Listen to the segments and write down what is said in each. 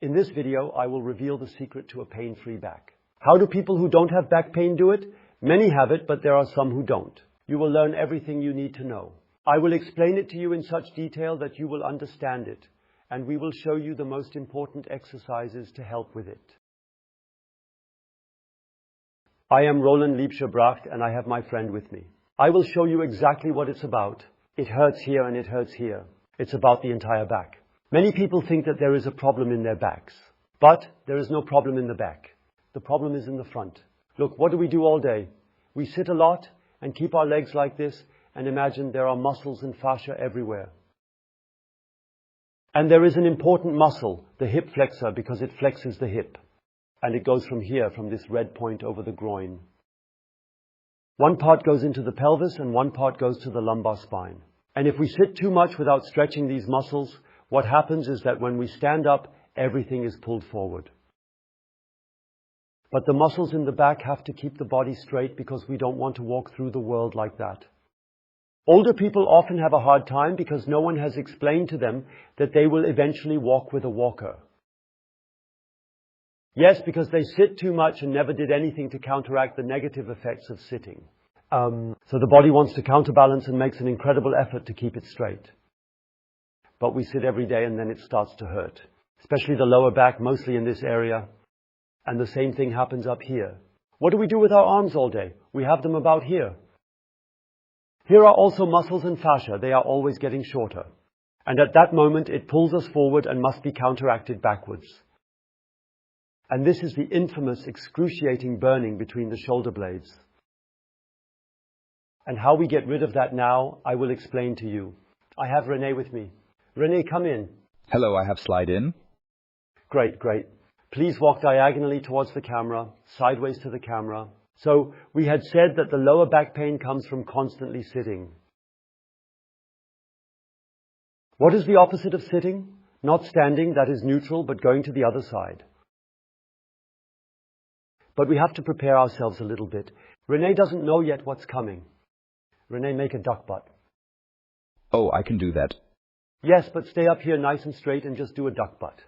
In this video, I will reveal the secret to a pain-free back. How do people who don't have back pain do it? Many have it, but there are some who don't. You will learn everything you need to know. I will explain it to you in such detail that you will understand it, and we will show you the most important exercises to help with it. I am Liebscher Bracht, and I have my friend with me. I will show you exactly what it's about. It hurts here and it hurts here. It's about the entire back. Many people think that there is a problem in their backs, but there is no problem in the back. The problem is in the front. Look, what do we do all day? We sit a lot and keep our legs like this and imagine there are muscles and fascia everywhere. And there is an important muscle, the hip flexor, because it flexes the hip. And it goes from here, from this red point over the groin. One part goes into the pelvis and one part goes to the lumbar spine. And if we sit too much without stretching these muscles, what happens is that when we stand up, everything is pulled forward. But the muscles in the back have to keep the body straight because we don't want to walk through the world like that. Older people often have a hard time because no one has explained to them that they will eventually walk with a walker. Yes, because they sit too much and never did anything to counteract the negative effects of sitting. So the body wants to counterbalance and makes an incredible effort to keep it straight. But we sit every day and then it starts to hurt, especially the lower back, mostly in this area. And the same thing happens up here. What do we do with our arms all day? We have them about here. Here are also muscles and fascia. They are always getting shorter. And at that moment, it pulls us forward and must be counteracted backwards. And this is the infamous excruciating burning between the shoulder blades. And how we get rid of that now, I will explain to you. I have René with me. René, come in. Hello, I have slide in. Great, great. Please walk diagonally towards the camera, sideways to the camera. So we had said that the lower back pain comes from constantly sitting. What is the opposite of sitting? Not standing, that is neutral, but going to the other side. But we have to prepare ourselves a little bit. René doesn't know yet what's coming. René, make a duck butt. Oh, I can do that. Yes, but stay up here nice and straight and just do a duck butt.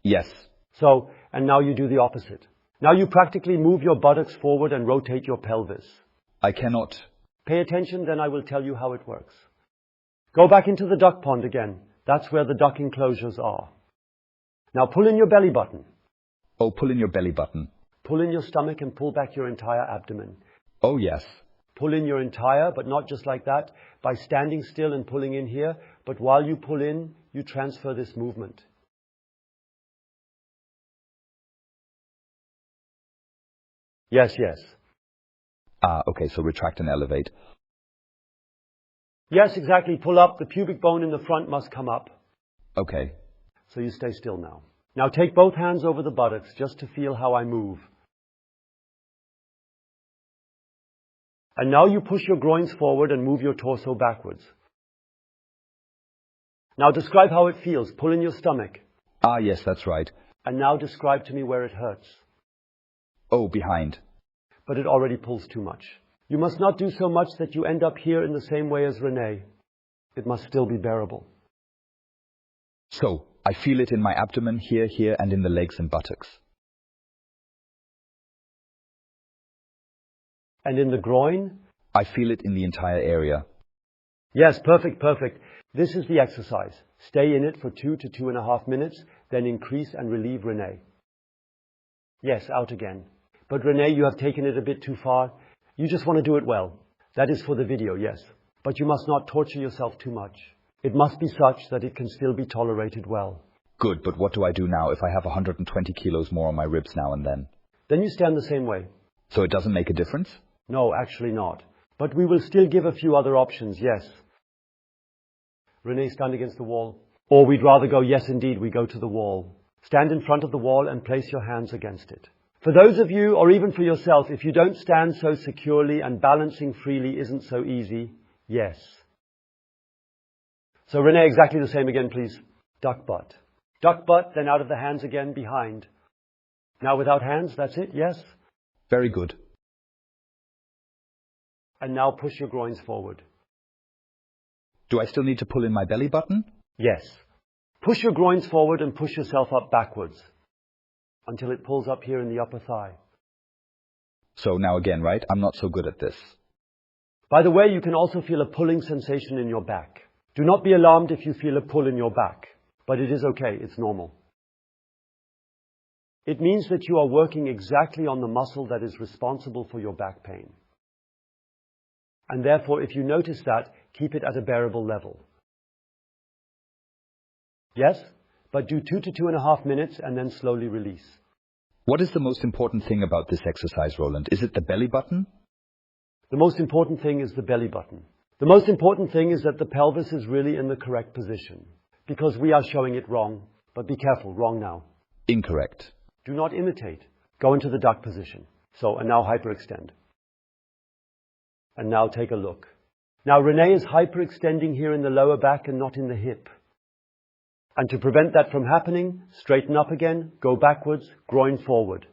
Yes. So, and now you do the opposite. Now you practically move your buttocks forward and rotate your pelvis. I cannot. Pay attention, then I will tell you how it works. Go back into the duck pond again. That's where the duck enclosures are. Now pull in your belly button. Oh, pull in your belly button. Pull in your stomach and pull back your entire abdomen. Oh, yes. Pull in your entire, but not just like that, by standing still and pulling in here. But while you pull in, you transfer this movement. Yes, yes. Okay, so retract and elevate. Yes, exactly. Pull up. The pubic bone in the front must come up. Okay. So you stay still now. Now take both hands over the buttocks just to feel how I move. And now you push your groins forward and move your torso backwards. Now describe how it feels. Pull in your stomach. Yes, that's right. And now describe to me where it hurts. Oh, behind. But it already pulls too much. You must not do so much that you end up here in the same way as René. It must still be bearable. So, I feel it in my abdomen, here, and in the legs and buttocks. And in the groin? I feel it in the entire area. Yes, perfect, perfect. This is the exercise. Stay in it for 2 to 2.5 minutes, then increase and relieve René. Yes, out again. But René, you have taken it a bit too far. You just want to do it well. That is for the video, yes. But you must not torture yourself too much. It must be such that it can still be tolerated well. Good, but what do I do now if I have 120 kilos more on my ribs now and then? Then you stand the same way. So it doesn't make a difference? No, actually not. But we will still give a few other options, yes. René, stand against the wall. Or we'd rather go, yes indeed, we go to the wall. Stand in front of the wall and place your hands against it. For those of you, or even for yourself, if you don't stand so securely and balancing freely isn't so easy, yes. So René, exactly the same again, please. Duck butt. Duck butt, then out of the hands again, behind. Now without hands, that's it, yes? Very good. And now push your groins forward. Do I still need to pull in my belly button? Yes. Push your groins forward and push yourself up backwards until it pulls up here in the upper thigh. So now again, right? I'm not so good at this. By the way, you can also feel a pulling sensation in your back. Do not be alarmed if you feel a pull in your back, but it is okay, it's normal. It means that you are working exactly on the muscle that is responsible for your back pain. And therefore, if you notice that, keep it at a bearable level. Yes, but do 2 to 2.5 minutes and then slowly release. What is the most important thing about this exercise, Roland? Is it the belly button? The most important thing is the belly button. The most important thing is that the pelvis is really in the correct position, because we are showing it wrong. But be careful, wrong now. Incorrect. Do not imitate. Go into the duck position. So, and now hyperextend. And now take a look. Now Renee is hyperextending here in the lower back and not in the hip. And to prevent that from happening, straighten up again, go backwards, groin forward.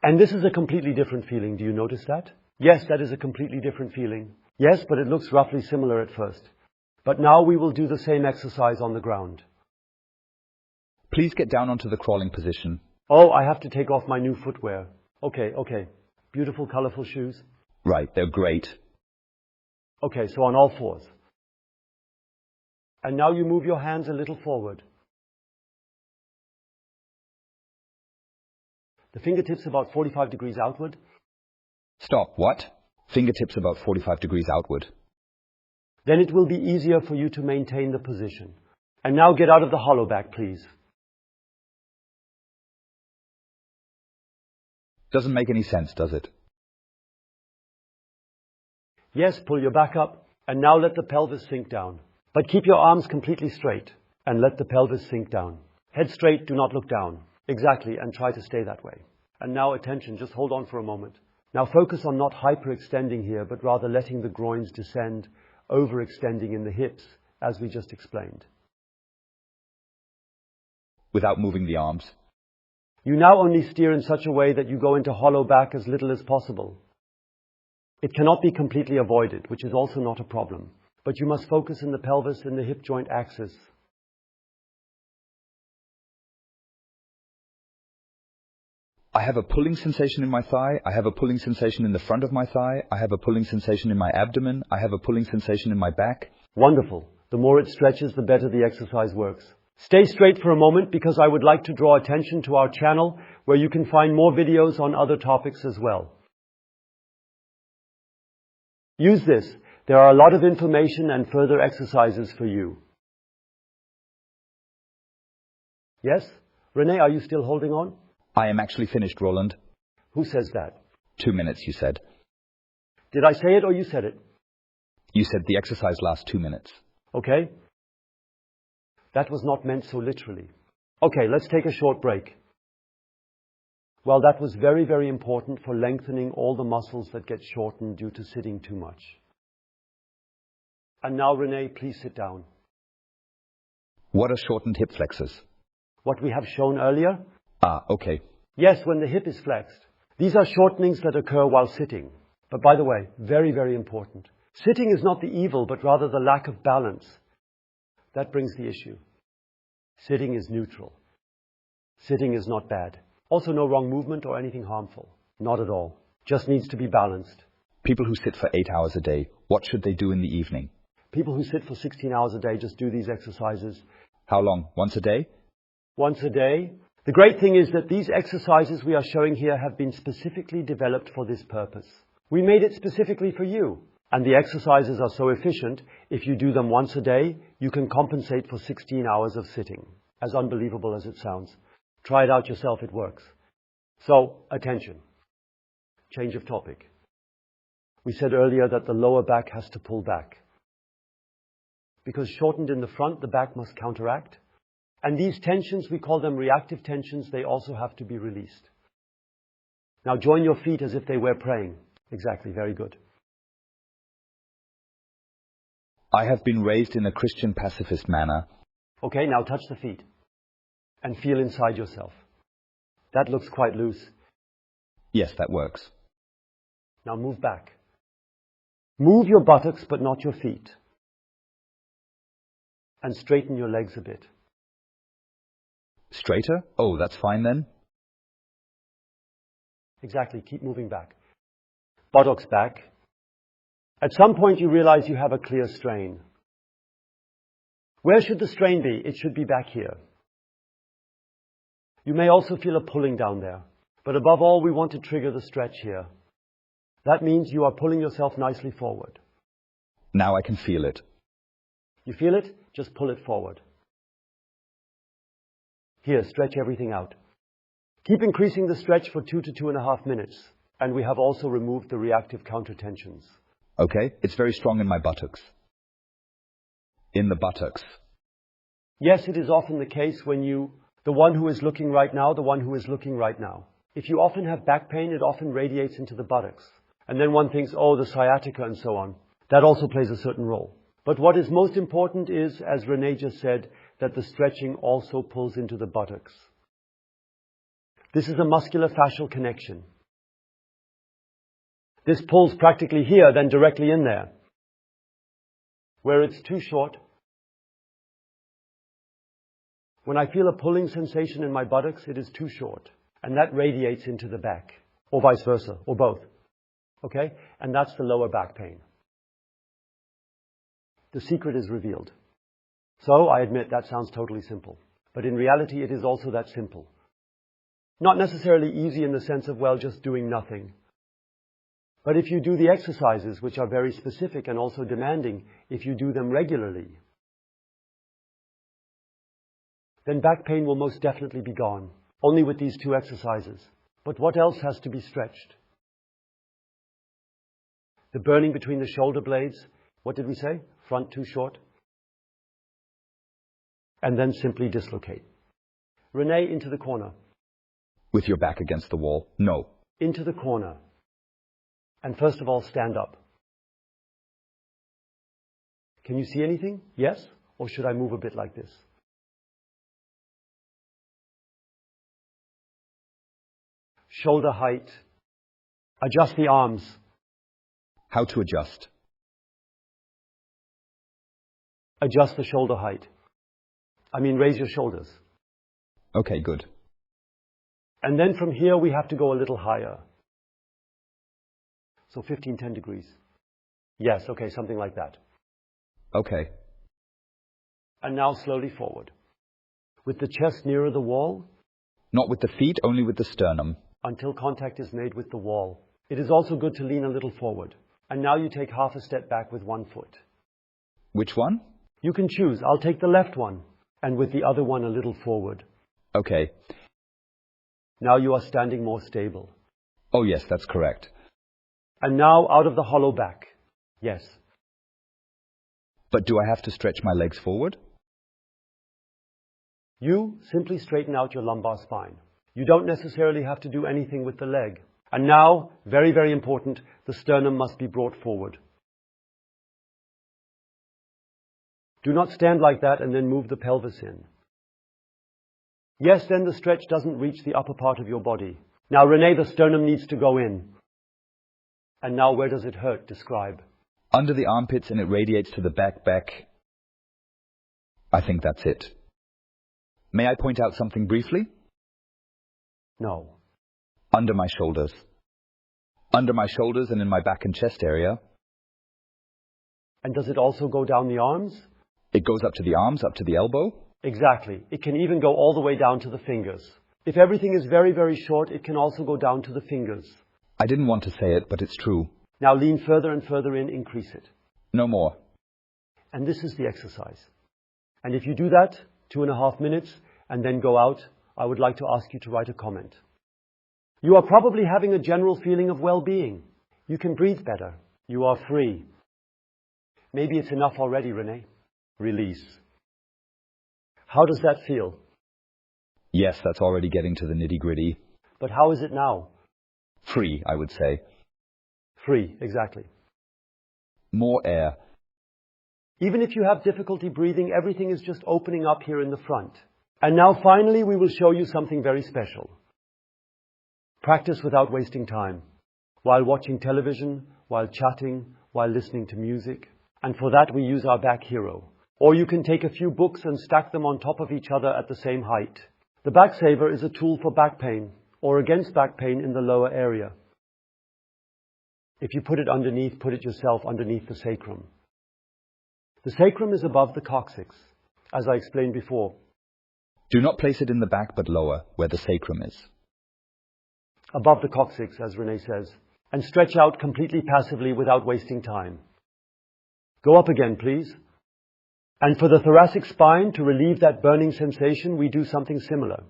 And this is a completely different feeling. Do you notice that? Yes, that is a completely different feeling. Yes, but it looks roughly similar at first. But now we will do the same exercise on the ground. Please get down onto the crawling position. Oh, I have to take off my new footwear. Okay. Beautiful, colorful shoes. Right, they're great. Okay, so on all fours. And now you move your hands a little forward. The fingertips about 45 degrees outward. Stop, what? Fingertips about 45 degrees outward. Then it will be easier for you to maintain the position. And now get out of the hollow back, please. Doesn't make any sense, does it? Yes, pull your back up, and now let the pelvis sink down. But keep your arms completely straight, and let the pelvis sink down. Head straight, do not look down. Exactly, and try to stay that way. And now attention, just hold on for a moment. Now focus on not hyperextending here, but rather letting the groins descend, overextending in the hips, as we just explained. Without moving the arms. You now only steer in such a way that you go into hollow back as little as possible. It cannot be completely avoided, which is also not a problem. But you must focus in the pelvis and the hip joint axis. I have a pulling sensation in my thigh. I have a pulling sensation in the front of my thigh. I have a pulling sensation in my abdomen. I have a pulling sensation in my back. Wonderful. The more it stretches, the better the exercise works. Stay straight for a moment because I would like to draw attention to our channel where you can find more videos on other topics as well. Use this. There are a lot of information and further exercises for you. Yes? Renee, are you still holding on? I am actually finished, Roland. Who says that? 2 minutes, you said. Did I say it or you said it? You said the exercise lasts 2 minutes. Okay. That was not meant so literally. Okay, let's take a short break. Well, that was very, very important for lengthening all the muscles that get shortened due to sitting too much. And now, Renee, please sit down. What are shortened hip flexors? What we have shown earlier? Ah, okay. Yes, when the hip is flexed. These are shortenings that occur while sitting. But by the way, very, very important. Sitting is not the evil, but rather the lack of balance. That brings the issue. Sitting is neutral. Sitting is not bad. Also no wrong movement or anything harmful. Not at all. Just needs to be balanced. People who sit for 8 hours a day, what should they do in the evening? People who sit for 16 hours a day just do these exercises. How long? Once a day? Once a day. The great thing is that these exercises we are showing here have been specifically developed for this purpose. We made it specifically for you. And the exercises are so efficient, if you do them once a day, you can compensate for 16 hours of sitting. As unbelievable as it sounds. Try it out yourself, it works. So, attention. Change of topic. We said earlier that the lower back has to pull back. Because shortened in the front, the back must counteract. And these tensions, we call them reactive tensions, they also have to be released. Now join your feet as if they were praying. Exactly, very good. I have been raised in a Christian pacifist manner. Okay, now touch the feet. And feel inside yourself. That looks quite loose. Yes, that works. Now move back. Move your buttocks, but not your feet. and straighten your legs a bit. Straighter? Oh, that's fine then. Exactly, keep moving back. Buttocks back. At some point you realize you have a clear strain. Where should the strain be? It should be back here. You may also feel a pulling down there, but above all we want to trigger the stretch here. That means you are pulling yourself nicely forward. Now I can feel it. You feel it? Just pull it forward. Here, stretch everything out. Keep increasing the stretch for 2 to 2.5 minutes, and we have also removed the reactive countertensions. Okay, it's very strong in my buttocks. In the buttocks. Yes, it is often the case when the one who is looking right now. If you often have back pain, it often radiates into the buttocks. And then one thinks, oh, the sciatica and so on. That also plays a certain role. But what is most important is, as Renee just said, that the stretching also pulls into the buttocks. This is a muscular fascial connection. This pulls practically here, then directly in there. Where it's too short, when I feel a pulling sensation in my buttocks, it is too short. And that radiates into the back, or vice versa, or both. Okay? And that's the lower back pain. The secret is revealed. So, I admit that sounds totally simple. But in reality, it is also that simple. Not necessarily easy in the sense of, well, just doing nothing. But if you do the exercises, which are very specific and also demanding, if you do them regularly, then back pain will most definitely be gone, only with these 2 exercises. But what else has to be stretched? The burning between the shoulder blades, what did we say? Front too short. And then simply dislocate. Renee, into the corner. With your back against the wall? No. Into the corner. And first of all, stand up. Can you see anything? Yes? Or should I move a bit like this? Shoulder height. Adjust the arms. How to adjust? Adjust the shoulder height. Raise your shoulders. Okay, good. And then from here we have to go a little higher. So 10 degrees. Yes, okay, something like that. Okay. And now slowly forward. With the chest nearer the wall. Not with the feet, only with the sternum. Until contact is made with the wall. It is also good to lean a little forward. And now you take half a step back with one foot. Which one? You can choose. I'll take the left one. And with the other one a little forward. Okay. Now you are standing more stable. Oh yes, that's correct. And now out of the hollow back. Yes. But do I have to stretch my legs forward? You simply straighten out your lumbar spine. You don't necessarily have to do anything with the leg. And now, very, very important, the sternum must be brought forward. Do not stand like that and then move the pelvis in. Yes, then the stretch doesn't reach the upper part of your body. Now, Renee, the sternum needs to go in. And now, where does it hurt? Describe. Under the armpits, and it radiates to the back. I think that's it. May I point out something briefly? No. Under my shoulders. Under my shoulders and in my back and chest area. And does it also go down the arms? It goes up to the arms, up to the elbow? Exactly. It can even go all the way down to the fingers. If everything is very, very short, it can also go down to the fingers. I didn't want to say it, but it's true. Now lean further and further in, increase it. No more. And this is the exercise. And if you do that, 2.5 minutes, and then go out, I would like to ask you to write a comment. You are probably having a general feeling of well-being. You can breathe better. You are free. Maybe it's enough already, Renee. Release. How does that feel? Yes, that's already getting to the nitty-gritty. But how is it now? Free, I would say. Free, exactly. More air. Even if you have difficulty breathing, everything is just opening up here in the front. And now finally we will show you something very special. Practice without wasting time. While watching television, while chatting, while listening to music. And for that we use our back hero. Or you can take a few books and stack them on top of each other at the same height. The back saver is a tool for back pain, or against back pain in the lower area. If you put it yourself underneath the sacrum. The sacrum is above the coccyx, as I explained before. Do not place it in the back but lower, where the sacrum is. Above the coccyx, as René says, and stretch out completely passively without wasting time. Go up again, please. And for the thoracic spine, to relieve that burning sensation, we do something similar.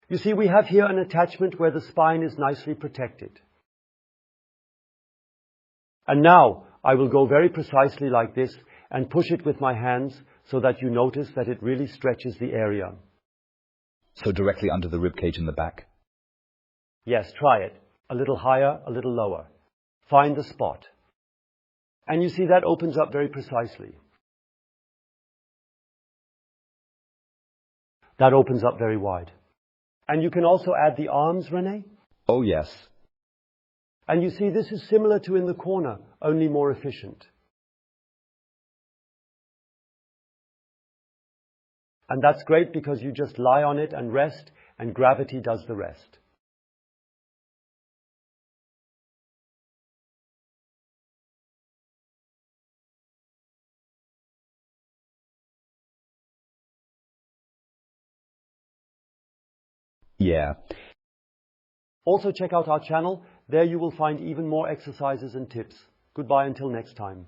You see, we have here an attachment where the spine is nicely protected. And now I will go very precisely like this and push it with my hands so that you notice that it really stretches the area. So directly under the rib cage in the back? Yes, try it. A little higher, a little lower. Find the spot. And you see that opens up very precisely. That opens up very wide. And you can also add the arms, René? Oh, yes. And you see, this is similar to in the corner, only more efficient. And that's great because you just lie on it and rest, and gravity does the rest. Yeah. Also check out our channel. There you will find even more exercises and tips. Goodbye until next time.